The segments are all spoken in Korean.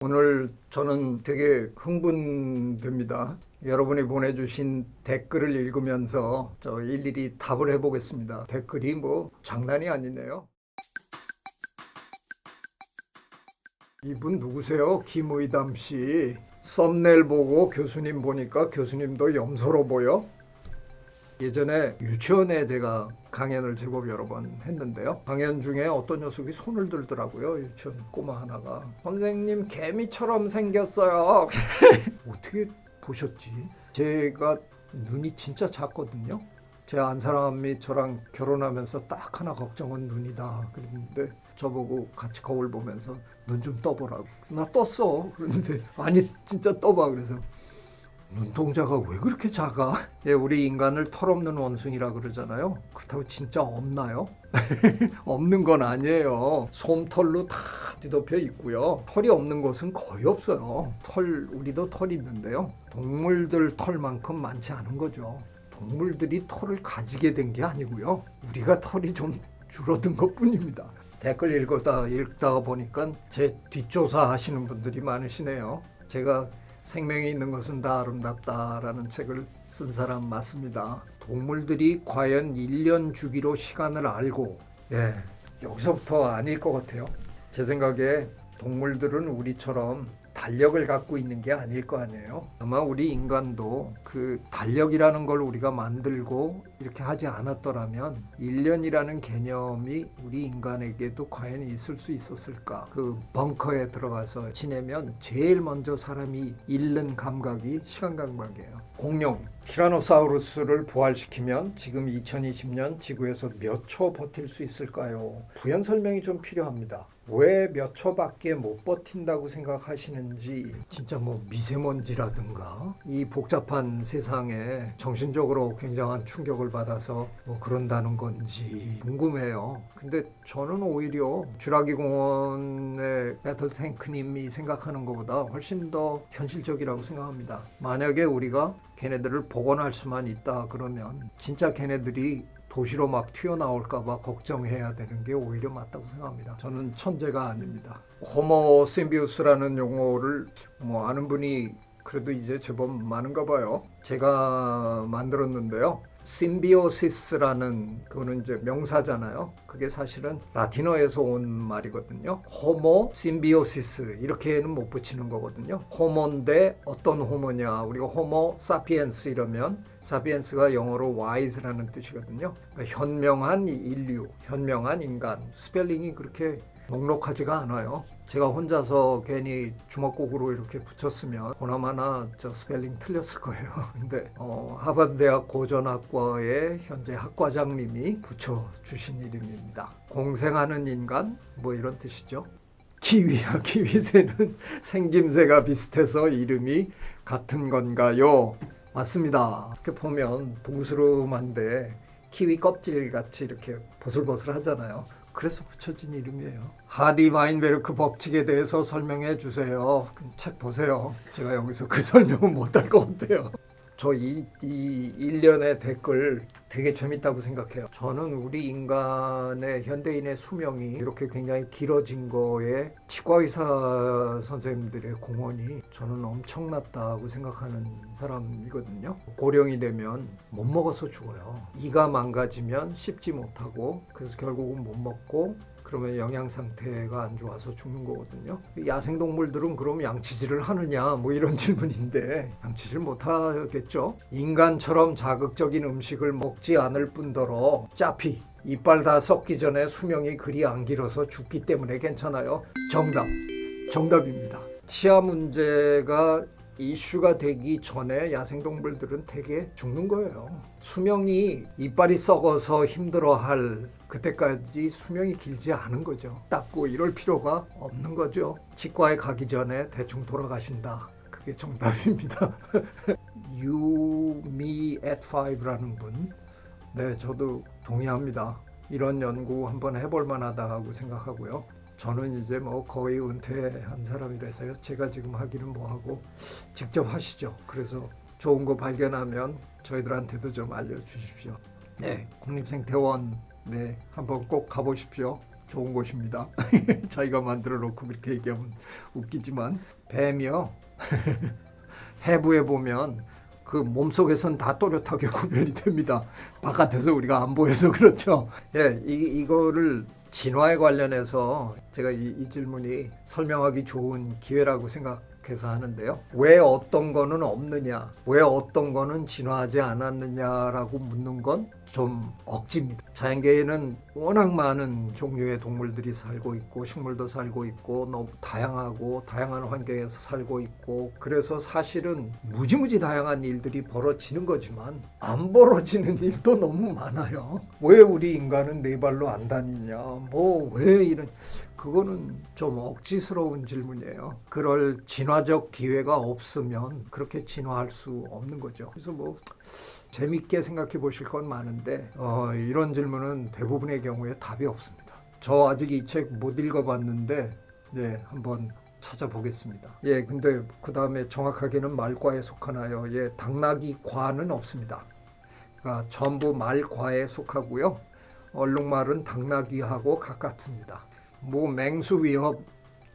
오늘 저는 되게 흥분됩니다. 여러분이 보내주신 댓글을 읽으면서 저 일일이 답을 해보겠습니다. 댓글이 뭐 장난이 아니네요. 이분 누구세요? 김의담 씨. 썸네일 보고 교수님 보니까 교수님도 염소로 보여? 예전에 유치원에 제가 강연을 제법 여러 번 했는데요. 강연 중에 어떤 녀석이 손을 들더라고요. 유치원 꼬마 하나가. 선생님 개미처럼 생겼어요. 어떻게 보셨지? 제가 눈이 진짜 작거든요. 제 안 사람이 저랑 결혼하면서 딱 하나 걱정은 눈이다. 그랬는데 저보고 같이 거울 보면서 눈 좀 떠보라고. 나 떴어. 그런데 아니 진짜 떠봐. 그래서 눈동자가 왜 그렇게 작아? 예, 우리 인간을 털없는 원숭이라 그러잖아요. 그렇다고 진짜 없나요? 없는 건 아니에요. 솜털로 다 뒤덮여 있고요. 털이 없는 것은 거의 없어요. 우리도 털이 있는데요. 동물들 털만큼 많지 않은 거죠. 동물들이 털을 가지게 된 게 아니고요. 우리가 털이 좀 줄어든 것뿐입니다. 댓글 읽다가 보니까 제 뒷조사 하시는 분들이 많으시네요. 제가 생명이 있는 것은 다 아름답다라는 책을 쓴 사람 맞습니다. 동물들이 과연 1년 주기로 시간을 알고, 여기서부터 아닐 것 같아요. 제 생각에 동물들은 우리처럼 달력을 갖고 있는 게 아닐 거 아니에요. 아마 우리 인간도 그 달력이라는 걸 우리가 만들고 이렇게 하지 않았더라면 1년이라는 개념이 우리 인간에게도 과연 있을 수 있었을까? 그 벙커에 들어가서 지내면 제일 먼저 사람이 잃는 감각이 시간 감각이에요. 공룡, 티라노사우루스를 부활시키면 지금 2020년 지구에서 몇 초 버틸 수 있을까요? 부연 설명이 좀 필요합니다. 왜 몇 초밖에 못 버틴다고 생각하시는지, 진짜 뭐 미세먼지라든가 이 복잡한 세상에 정신적으로 굉장한 충격을 받아서 뭐 그런다는 건지 궁금해요. 근데 저는 오히려 쥐라기 공원의 배틀탱크님이 생각하는 것보다 훨씬 더 현실적이라고 생각합니다. 만약에 우리가 걔네들을 복원할 수만 있다 그러면 진짜 걔네들이 도시로 막 튀어나올까 봐 걱정해야 되는 게 오히려 맞다고 생각합니다. 저는 천재가 아닙니다. 호모 심비우스라는 용어를 뭐 아는 분이 그래도 이제 제법 많은가 봐요. 제가 만들었는데요. 심비오시스라는 그거는 이제 명사잖아요. 그게 사실은 라틴어에서 온 말이거든요. 호모 심비오시스 이렇게는 못 붙이는 거거든요. 호모인데 어떤 호모냐? 우리가 호모 사피엔스 이러면 사피엔스가 영어로 wise라는 뜻이거든요. 그러니까 현명한 인류, 현명한 인간. 스펠링이 그렇게 녹록하지가 않아요. 제가 혼자서 괜히 주먹구구로 이렇게 붙였으면 보나마나 저 스펠링 틀렸을 거예요. 근데 하버드 대학 고전학과의 현재 학과장님이 붙여주신 이름입니다. 공생하는 인간 뭐 이런 뜻이죠. 키위야. 키위새는 생김새가 비슷해서 이름이 같은 건가요? 맞습니다. 이렇게 보면 동스름한데 키위 껍질 같이 이렇게 보슬보슬 하잖아요. 그래서 붙여진 이름이에요. 하디 와인베르크 법칙에 대해서 설명해 주세요. 책 보세요. 제가 여기서 그 설명은 못할 것 같아요. 저 이 일련의 댓글 되게 재밌다고 생각해요. 저는 우리 인간의 현대인의 수명이 이렇게 굉장히 길어진 거에 치과의사 선생님들의 공헌이 저는 엄청났다고 생각하는 사람이거든요. 고령이 되면 못 먹어서 죽어요. 이가 망가지면 씹지 못하고 그래서 결국은 못 먹고 그러면 영양 상태가 안 좋아서 죽는 거거든요. 야생동물들은 그럼 양치질을 하느냐 뭐 이런 질문인데 양치질 못 하겠죠. 인간처럼 자극적인 음식을 먹지 않을 뿐더러 짜피 이빨 다 썩기 전에 수명이 그리 안 길어서 죽기 때문에 괜찮아요. 정답입니다. 치아 문제가 이슈가 되기 전에 야생동물들은 되게 죽는 거예요. 수명이 이빨이 썩어서 힘들어할 그때까지 수명이 길지 않은 거죠. 닦고 이럴 필요가 없는 거죠. 치과에 가기 전에 대충 돌아가신다. 그게 정답입니다. You, me at 5라는 분. 네, 저도 동의합니다. 이런 연구 한번 해볼 만하다고 생각하고요. 저는 이제 뭐 거의 은퇴한 사람이라서요. 제가 지금 하기는 뭐하고 직접 하시죠. 그래서 좋은 거 발견하면 저희들한테도 좀 알려주십시오. 네, 국립생태원 네, 한번 꼭 가보십시오. 좋은 곳입니다. 자기가 만들어 놓고 그렇게 얘기하면 웃기지만 뱀이요. 해부에 보면 그 몸속에선 다 또렷하게 구별이 됩니다. 바깥에서 우리가 안 보여서 그렇죠. 예, 이거를 진화에 관련해서 제가 이 질문이 설명하기 좋은 기회라고 생각해서 하는데요. 왜 어떤 거는 없느냐, 왜 어떤 거는 진화하지 않았느냐라고 묻는 건 좀 억지입니다. 자연계에는 워낙 많은 종류의 동물들이 살고 있고 식물도 살고 있고 너무 다양하고 다양한 환경에서 살고 있고 그래서 사실은 무지무지 다양한 일들이 벌어지는 거지만 안 벌어지는 일도 너무 많아요. 왜 우리 인간은 네 발로 안 다니냐, 뭐 왜 이런, 그거는 좀 억지스러운 질문이에요. 그럴 진화적 기회가 없으면 그렇게 진화할 수 없는 거죠. 그래서 뭐 재밌게 생각해 보실 건 많은데 이런 질문은 대부분의 경우에 답이 없습니다. 저 아직 이 책 못 읽어봤는데 네, 한번 찾아보겠습니다. 예, 근데 그 다음에 정확하게는 말과에 속하나요? 예, 당나귀과는 없습니다. 그러니까 전부 말과에 속하고요. 얼룩말은 당나귀하고 가깝습니다. 뭐 맹수 위협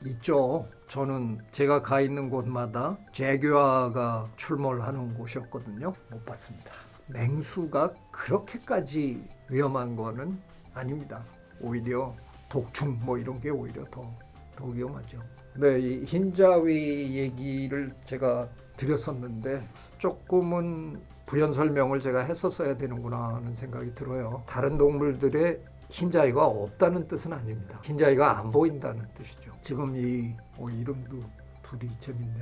있죠. 저는 제가 가 있는 곳마다 제규어가 출몰하는 곳이었거든요. 못 봤습니다. 맹수가 그렇게까지 위험한 거는 아닙니다. 오히려 독충 뭐 이런 게 오히려 더 위험하죠. 네, 이 흰자위 얘기를 제가 드렸었는데 조금은 부연 설명을 제가 했었어야 되는구나 하는 생각이 들어요. 다른 동물들의 흰자위가 없다는 뜻은 아닙니다. 흰자위가 안 보인다는 뜻이죠. 지금 이름도 둘이 재밌네.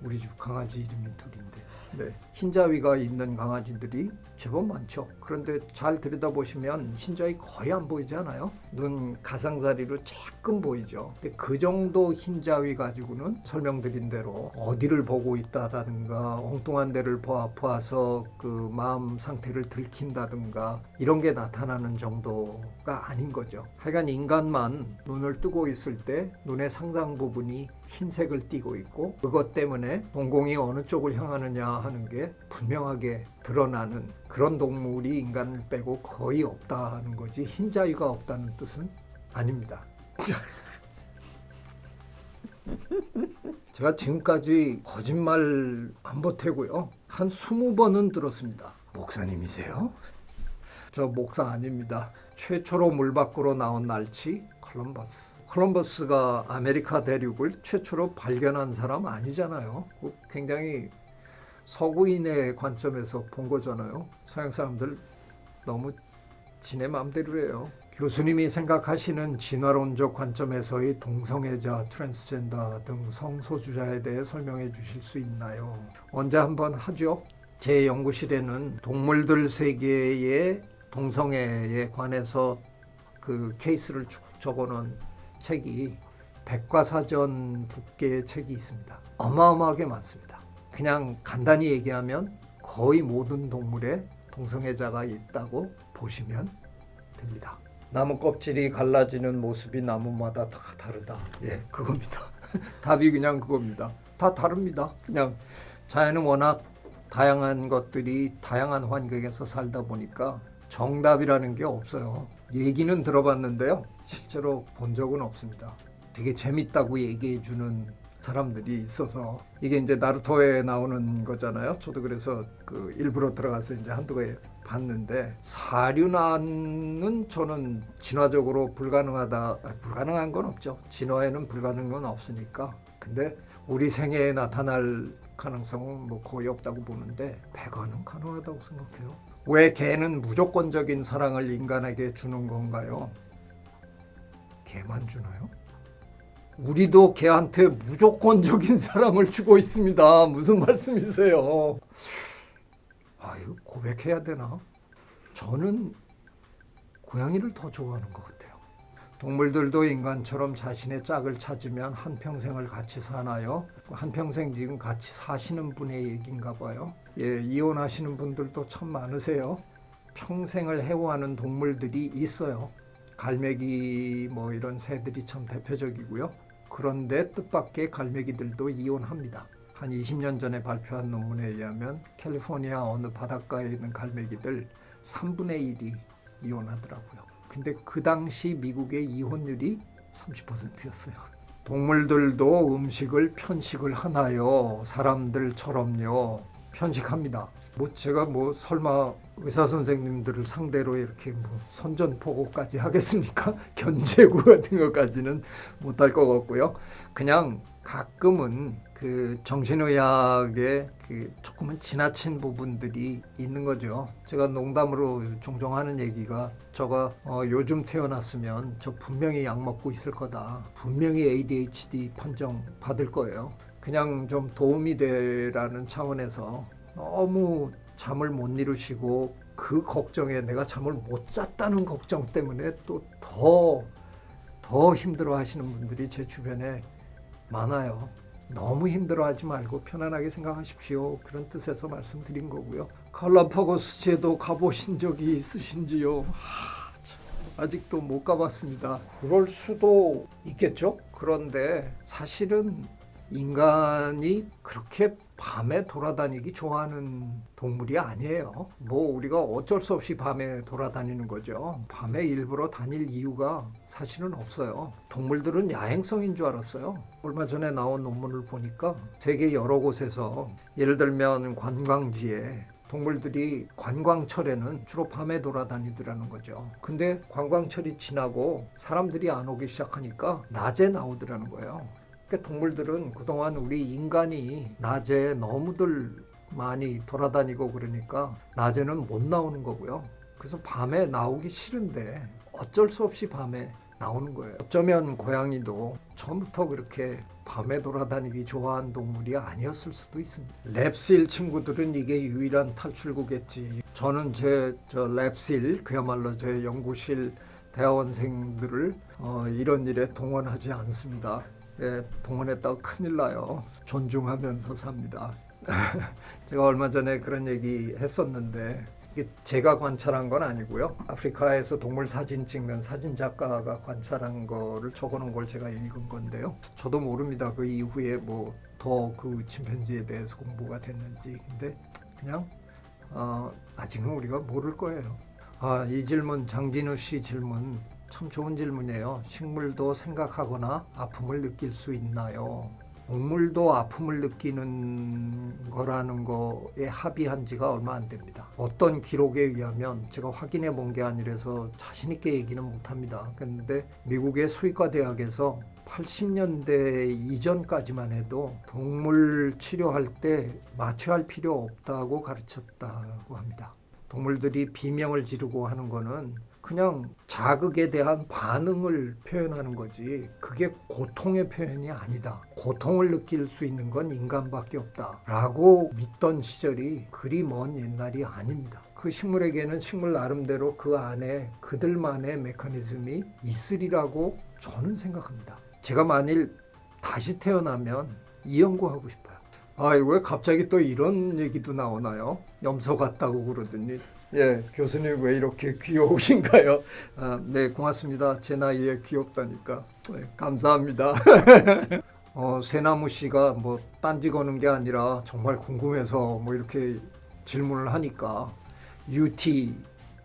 우리 집 강아지 이름이 둘인데. 네, 흰자위가 있는 강아지들이 제법 많죠. 그런데 잘 들여다보시면 흰자위 거의 안 보이지 않아요? 눈 가상자리로 조금 보이죠. 근데 그 정도 흰자위 가지고는 설명드린 대로 어디를 보고 있다든가 엉뚱한 데를 봐서 그 마음 상태를 들킨다든가 이런 게 나타나는 정도가 아닌 거죠. 하여간 인간만 눈을 뜨고 있을 때 눈의 상당 부분이 흰색을 띠고 있고 그것 때문에 동공이 어느 쪽을 향하느냐 하는 게 분명하게 드러나는 그런 동물이 인간을 빼고 거의 없다는 거지 흰자위가 없다는 뜻은 아닙니다. 제가 지금까지 거짓말 안 보태고요. 한 20번은 들었습니다. 목사님이세요? 저 목사 아닙니다. 최초로 물 밖으로 나온 날치 콜럼버스. 콜럼버스가 아메리카 대륙을 최초로 발견한 사람 아니잖아요. 굉장히 서구인의 관점에서 본 거잖아요. 서양 사람들 너무 지네 마음대로 해요. 교수님이 생각하시는 진화론적 관점에서의 동성애자, 트랜스젠더 등 성소수자에 대해 설명해 주실 수 있나요? 언제 한번 하죠. 제 연구실에는 동물들 세계의 동성애에 관해서 그 케이스를 쭉 적어놓은 책이 백과사전 두께의 책이 있습니다. 어마어마하게 많습니다. 그냥 간단히 얘기하면 거의 모든 동물에 동성애자가 있다고 보시면 됩니다. 나무 껍질이 갈라지는 모습이 나무마다 다 다르다. 예, 그겁니다. 답이 그냥 그겁니다. 다 다릅니다. 그냥 자연은 워낙 다양한 것들이 다양한 환경에서 살다 보니까 정답이라는 게 없어요. 얘기는 들어봤는데요. 실제로 본 적은 없습니다. 되게 재밌다고 얘기해 주는 사람들이 있어서 이게 이제 나루토에 나오는 거잖아요. 저도 그래서 그 일부러 들어가서 이제 한두 개 봤는데 사륜안은 저는 진화적으로 불가능한 건 없죠. 진화에는 불가능한 건 없으니까. 근데 우리 생애에 나타날 가능성은 뭐 거의 없다고 보는데 백화는 가능하다고 생각해요. 왜 개는 무조건적인 사랑을 인간에게 주는 건가요? 개만 주나요? 우리도 개한테 무조건적인 사랑을 주고 있습니다. 무슨 말씀이세요? 이거 고백해야 되나? 저는 고양이를 더 좋아하는 것 같아요. 동물들도 인간처럼 자신의 짝을 찾으면 한평생을 같이 사나요? 한평생 지금 같이 사시는 분의 얘기인가 봐요. 예, 이혼하시는 분들도 참 많으세요. 평생을 해오하는 동물들이 있어요. 갈매기 뭐 이런 새들이 참 대표적이고요. 그런데 뜻밖의 갈매기들도 이혼합니다. 한 20년 전에 발표한 논문에 의하면 캘리포니아 어느 바닷가에 있는 갈매기들 3분의 1이 이혼하더라고요. 근데 그 당시 미국의 이혼율이 30%였어요. 동물들도 음식을 편식을 하나요? 사람들처럼요. 편식합니다. 제가 설마 의사 선생님들을 상대로 이렇게 선전포고까지 하겠습니까? 견제구 같은 것까지는 못할 것 같고요. 그냥 가끔은 그 정신의학에 그 조금은 지나친 부분들이 있는 거죠. 제가 농담으로 종종 하는 얘기가 저가 요즘 태어났으면 저 분명히 약 먹고 있을 거다. 분명히 ADHD 판정 받을 거예요. 그냥 좀 도움이 되라는 차원에서 너무 잠을 못 이루시고 그 걱정에 내가 잠을 못 잤다는 걱정 때문에 또 더 힘들어 하시는 분들이 제 주변에 많아요. 너무 힘들어하지 말고 편안하게 생각하십시오. 그런 뜻에서 말씀드린 거고요. 갈라파고스 제도 가보신 적이 있으신지요? 아직도 못 가봤습니다. 그럴 수도 있겠죠. 그런데 사실은 인간이 그렇게 밤에 돌아다니기 좋아하는 동물이 아니에요. 우리가 어쩔 수 없이 밤에 돌아다니는 거죠. 밤에 일부러 다닐 이유가 사실은 없어요. 동물들은 야행성인 줄 알았어요. 얼마 전에 나온 논문을 보니까 세계 여러 곳에서 예를 들면 관광지에 동물들이 관광철에는 주로 밤에 돌아다니더라는 거죠. 근데 관광철이 지나고 사람들이 안 오기 시작하니까 낮에 나오더라는 거예요. 동물들은 그동안 우리 인간이 낮에 너무들 많이 돌아다니고 그러니까 낮에는 못 나오는 거고요. 그래서 밤에 나오기 싫은데 어쩔 수 없이 밤에 나오는 거예요. 어쩌면 고양이도 처음부터 그렇게 밤에 돌아다니기 좋아하는 동물이 아니었을 수도 있습니다. 랩실 친구들은 이게 유일한 탈출구겠지. 저는 제 랩실, 그야말로 제 연구실 대학원생들을 이런 일에 동원하지 않습니다. 동원했다고 큰일 나요. 존중하면서 삽니다. 제가 얼마 전에 그런 얘기 했었는데 이게 제가 관찰한 건 아니고요. 아프리카에서 동물 사진 찍는 사진 작가가 관찰한 거를 적어놓은 걸 제가 읽은 건데요. 저도 모릅니다. 그 이후에 더 그 침팬지에 대해서 공부가 됐는지. 근데 그냥 아직은 우리가 모를 거예요. 이 질문, 장진우 씨 질문 참 좋은 질문이에요. 식물도 생각하거나 아픔을 느낄 수 있나요? 동물도 아픔을 느끼는 거라는 거에 합의한 지가 얼마 안 됩니다. 어떤 기록에 의하면 제가 확인해 본 게 아니라서 자신 있게 얘기는 못합니다. 그런데 미국의 수의과 대학에서 80년대 이전까지만 해도 동물 치료할 때 마취할 필요 없다고 가르쳤다고 합니다. 동물들이 비명을 지르고 하는 거는 그냥 자극에 대한 반응을 표현하는 거지 그게 고통의 표현이 아니다. 고통을 느낄 수 있는 건 인간밖에 없다 라고 믿던 시절이 그리 먼 옛날이 아닙니다. 그 식물에게는 식물 나름대로 그 안에 그들만의 메커니즘이 있으리라고 저는 생각합니다. 제가 만일 다시 태어나면 이 연구하고 싶어요. 왜 갑자기 또 이런 얘기도 나오나요? 염소 같다고 그러더니 교수님 왜 이렇게 귀여우신가요? 네, 고맙습니다. 제 나이에 귀엽다니까. 감사합니다. 새나무 씨가 딴지 거는 게 아니라 정말 궁금해서 이렇게 질문을 하니까 UT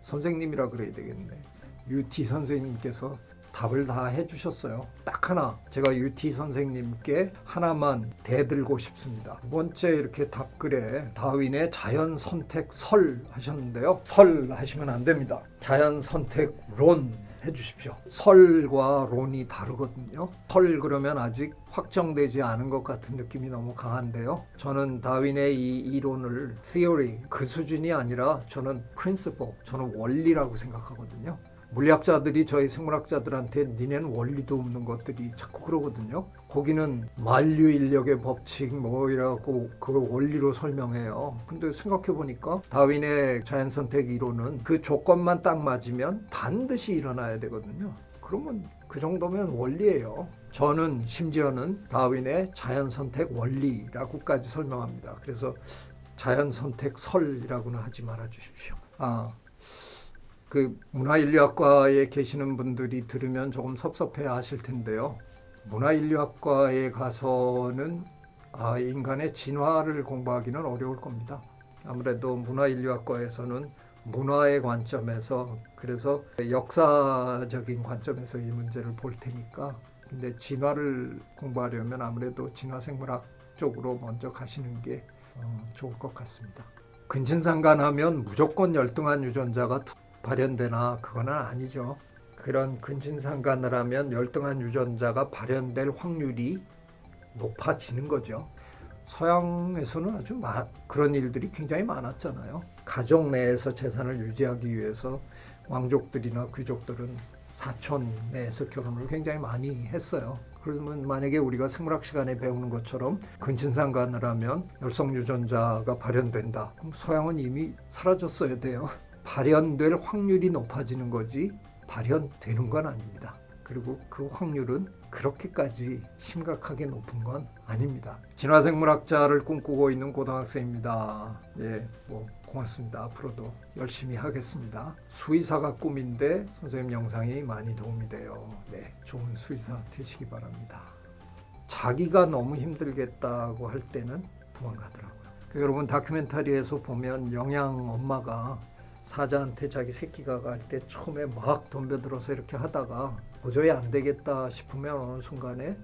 선생님이라 그래야 되겠네. UT 선생님께서 답을 다 해주셨어요. 딱 하나 제가 UT 선생님께 하나만 대들고 싶습니다. 두 번째 이렇게 답글에 다윈의 자연선택 설 하셨는데요. 설 하시면 안 됩니다. 자연선택론 해주십시오. 설과 론이 다르거든요. 설 그러면 아직 확정되지 않은 것 같은 느낌이 너무 강한데요. 저는 다윈의 이 이론을 theory 그 수준이 아니라 저는 principle, 저는 원리라고 생각하거든요. 물리학자들이 저희 생물학자들한테 니네는 원리도 없는 것들이 자꾸 그러거든요. 거기는 만류인력의 법칙 이라고 그걸 원리로 설명해요. 근데 생각해보니까 다윈의 자연선택 이론은 그 조건만 딱 맞으면 반드시 일어나야 되거든요. 그러면 그 정도면 원리예요. 저는 심지어는 다윈의 자연선택 원리라고까지 설명합니다. 그래서 자연선택설이라고는 하지 말아 주십시오. 그 문화인류학과에 계시는 분들이 들으면 조금 섭섭해 하실 텐데요. 문화인류학과에 가서는 인간의 진화를 공부하기는 어려울 겁니다. 아무래도 문화인류학과에서는 문화의 관점에서, 그래서 역사적인 관점에서 이 문제를 볼 테니까. 근데 진화를 공부하려면 아무래도 진화생물학 쪽으로 먼저 가시는 게 좋을 것 같습니다. 근친상간하면 무조건 열등한 유전자가 발현되나, 그건 아니죠. 그런 근친상간을 하면 열등한 유전자가 발현될 확률이 높아지는 거죠. 서양에서는 아주 그런 일들이 굉장히 많았잖아요. 가족 내에서 재산을 유지하기 위해서 왕족들이나 귀족들은 사촌 내에서 결혼을 굉장히 많이 했어요. 그러면 만약에 우리가 생물학 시간에 배우는 것처럼 근친상간을 하면 열성 유전자가 발현된다. 그럼 서양은 이미 사라졌어야 돼요. 발현될 확률이 높아지는 거지 발현되는 건 아닙니다. 그리고 그 확률은 그렇게까지 심각하게 높은 건 아닙니다. 진화생물학자를 꿈꾸고 있는 고등학생입니다. 예, 고맙습니다. 앞으로도 열심히 하겠습니다. 수의사가 꿈인데 선생님 영상이 많이 도움이 돼요. 네, 좋은 수의사 되시기 바랍니다. 자기가 너무 힘들겠다고 할 때는 도망가더라고요. 여러분 다큐멘터리에서 보면 영양 엄마가 사자한테 자기 새끼가 갈 때 처음에 막 덤벼들어서 이렇게 하다가 도저히 안 되겠다 싶으면 어느 순간에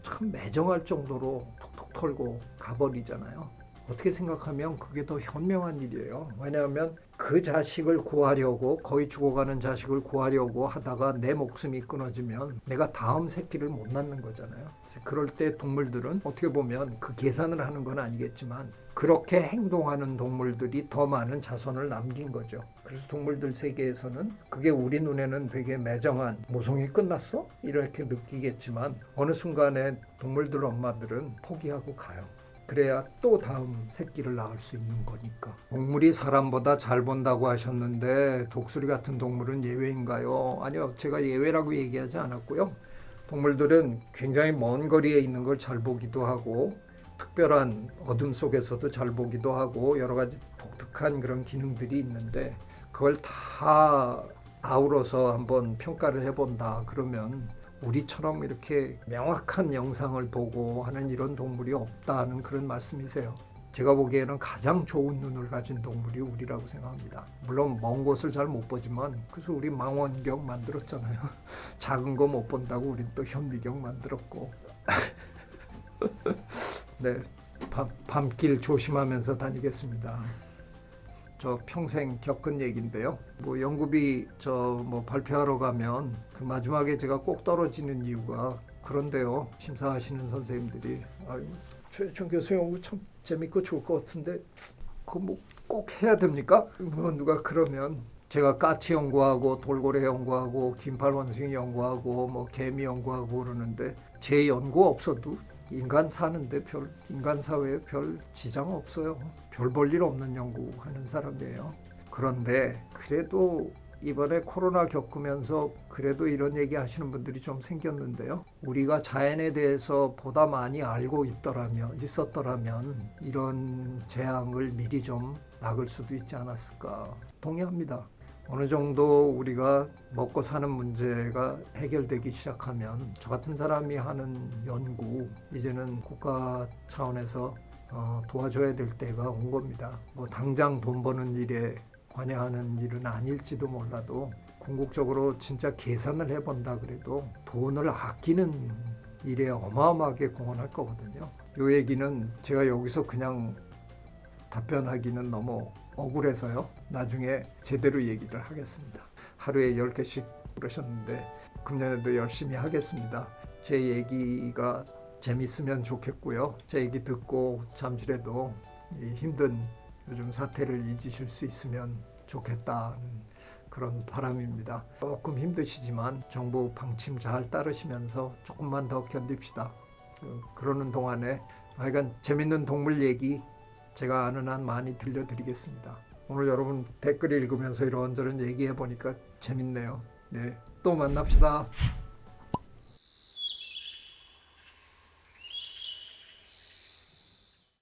참 매정할 정도로 톡톡 털고 가버리잖아요. 어떻게 생각하면 그게 더 현명한 일이에요. 왜냐하면 그 자식을 구하려고, 거의 죽어가는 자식을 구하려고 하다가 내 목숨이 끊어지면 내가 다음 새끼를 못 낳는 거잖아요. 그럴 때 동물들은 어떻게 보면 그 계산을 하는 건 아니겠지만 그렇게 행동하는 동물들이 더 많은 자손을 남긴 거죠. 그래서 동물들 세계에서는 그게 우리 눈에는 되게 매정한, 모성이 끝났어? 이렇게 느끼겠지만 어느 순간에 동물들 엄마들은 포기하고 가요. 그래야 또 다음 새끼를 낳을 수 있는 거니까. 동물이 사람보다 잘 본다고 하셨는데 독수리 같은 동물은 예외인가요? 아니요, 제가 예외라고 얘기하지 않았고요. 동물들은 굉장히 먼 거리에 있는 걸 잘 보기도 하고 특별한 어둠 속에서도 잘 보기도 하고 여러 가지 독특한 그런 기능들이 있는데 그걸 다 아우러서 한번 평가를 해본다 그러면 우리처럼 이렇게 명확한 영상을 보고 하는 이런 동물이 없다는 그런 말씀이세요. 제가 보기에는 가장 좋은 눈을 가진 동물이 우리라고 생각합니다. 물론 먼 곳을 잘 못 보지만 그래서 우리 망원경 만들었잖아요. 작은 거 못 본다고 우린 또 현미경 만들었고. 네, 밤길 조심하면서 다니겠습니다. 저 평생 겪은 얘기인데요. 연구비 발표하러 가면 그 마지막에 제가 꼭 떨어지는 이유가 그런데요. 심사하시는 선생님들이 최유천 교수 연구 참 재밌고 좋을 것 같은데 그거 꼭 해야 됩니까? 누가 그러면 제가 까치 연구하고 돌고래 연구하고 긴팔원숭이 연구하고 개미 연구하고 그러는데 제 연구 없어도 인간 사는데 인간 사회에 별 지장 없어요. 별 볼 일 없는 연구하는 사람이에요. 그런데 그래도 이번에 코로나 겪으면서 그래도 이런 얘기 하시는 분들이 좀 생겼는데요. 우리가 자연에 대해서 보다 많이 알고 있었더라면 이런 재앙을 미리 좀 막을 수도 있지 않았을까. 동의합니다. 어느 정도 우리가 먹고 사는 문제가 해결되기 시작하면 저 같은 사람이 하는 연구 이제는 국가 차원에서 도와줘야 될 때가 온 겁니다. 당장 돈 버는 일에 관여하는 일은 아닐지도 몰라도 궁극적으로 진짜 계산을 해본다 그래도 돈을 아끼는 일에 어마어마하게 공헌할 거거든요. 이 얘기는 제가 여기서 그냥 답변하기는 너무 억울해서요. 나중에 제대로 얘기를 하겠습니다. 하루에 10개씩 그러셨는데 금년에도 열심히 하겠습니다. 제 얘기가 재밌으면 좋겠고요. 제 얘기 듣고 잠시라도 이 힘든 요즘 사태를 잊으실 수 있으면 좋겠다는 그런 바람입니다. 조금 힘드시지만 정부 방침 잘 따르시면서 조금만 더 견딥시다. 그러는 동안에 하여간 재밌는 동물 얘기 제가 아는 한 많이 들려드리겠습니다. 오늘 여러분 댓글 읽으면서 이런저런 얘기해 보니까 재밌네요. 네, 또 만납시다.